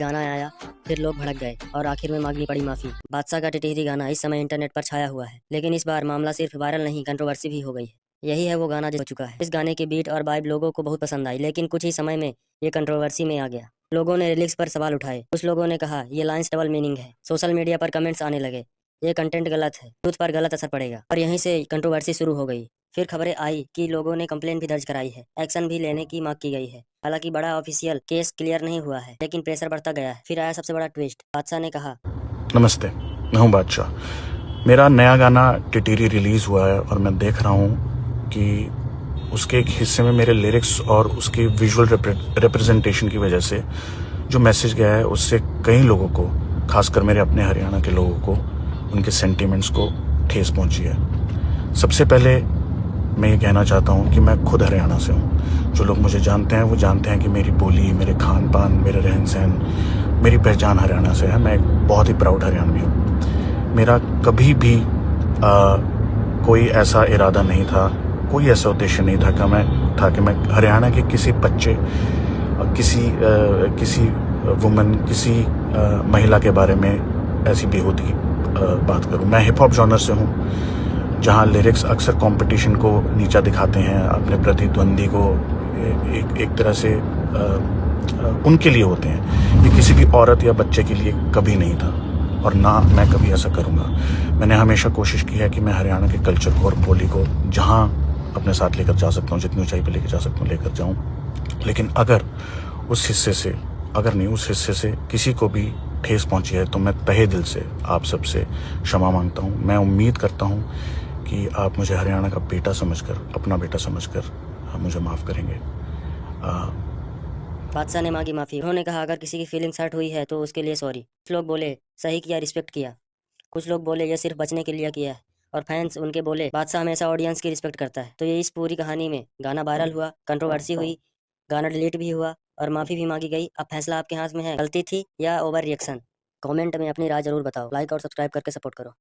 गाना आया, फिर लोग भड़क गए और आखिर में मांगनी पड़ी माफी। बादशाह का टिटहरी गाना इस समय इंटरनेट पर छाया हुआ है, लेकिन इस बार मामला सिर्फ वायरल नहीं, कंट्रोवर्सी भी हो गई है। यही है वो गाना जो हो चुका है। इस गाने की बीट और वाइब लोगों को बहुत पसंद आई, लेकिन कुछ ही समय में ये कंट्रोवर्सी में आ गया। लोगों ने लिरिक्स पर सवाल उठाए। कुछ लोगों ने कहा ये लाइंस डबल मीनिंग है। सोशल मीडिया पर कमेंट्स आने लगे, ये कंटेंट गलत है, यूथ पर गलत असर पड़ेगा, और यहीं से कंट्रोवर्सी शुरू हो गई। फिर खबरें आई कि लोगों ने कंप्लेन भी दर्ज कराई है, एक्शन भी लेने की मांग की गई है। हालांकि बड़ा ऑफिशियल केस क्लियर नहीं हुआ है, लेकिन प्रेशर बढ़ता गया है। फिर आया सबसे बड़ा ट्विस्ट। बादशाह ने कहा, नमस्ते, मैं हूं बादशाह। मेरा नया गाना टिटहरी रिलीज हुआ है और मैं देख रहा हूं कि उसके एक हिस्से में मेरे लिरिक्स और उसकी विजुअल रिप्रेजेंटेशन की वजह से जो मैसेज गया है उससे कई लोगों को, खासकर मेरे अपने हरियाणा के लोगों को, उनके सेंटिमेंट्स को ठेस पहुंची है। सबसे पहले मैं ये कहना चाहता हूँ कि मैं खुद हरियाणा से हूँ। जो लोग मुझे जानते हैं वो जानते हैं कि मेरी बोली, मेरे खान पान, मेरे रहन सहन, मेरी पहचान हरियाणा से है। मैं एक बहुत ही प्राउड हरियाणवी हूँ। मेरा कभी भी कोई ऐसा इरादा नहीं था, कोई ऐसा उद्देश्य नहीं था कि मैं हरियाणा के किसी बच्चे, किसी वुमन, किसी महिला के बारे में ऐसी बेहूदी बात करूं। मैं हिप हॉप जॉनर से हूं, जहां लिरिक्स अक्सर कंपटीशन को नीचा दिखाते हैं, अपने प्रतिद्वंदी को एक तरह से उनके लिए होते हैं। ये किसी भी औरत या बच्चे के लिए कभी नहीं था, और ना मैं कभी ऐसा करूंगा। मैंने हमेशा कोशिश की है कि मैं हरियाणा के कल्चर को और बोली को जहां अपने साथ लेकर जा सकता हूँ, जितनी ऊंचाई पे लेकर जा सकता हूँ, लेकर जाऊं। लेकिन अगर उस हिस्से से किसी को भी ठेस पहुंची है तो मैं तहे दिल से आप सबसे क्षमा मांगता हूं। मैं उम्मीद करता हूं कि आप मुझे हरियाणा का बेटा समझकर, अपना बेटा समझकर मुझे माफ़ करेंगे। बादशाह ने मांगी माफी। उन्होंने कहा अगर किसी की फीलिंग्स हर्ट हुई है तो उसके लिए सॉरी। कुछ लोग बोले सही किया, रिस्पेक्ट किया। कुछ लोग बोले ये सिर्फ बचने के लिए किया है, और फैंस उनके बोले बादशाह हमेशा ऑडियंस की रिस्पेक्ट करता है। तो ये इस पूरी कहानी में गाना वायरल हुआ, कंट्रोवर्सी हुई, गाना डिलीट भी हुआ और माफी भी मांगी गई। अब फैसला आपके हाथ में है, गलती थी या ओवर रिएक्शन। कमेंट में अपनी राय जरूर बताओ। लाइक और सब्सक्राइब करके सपोर्ट करो।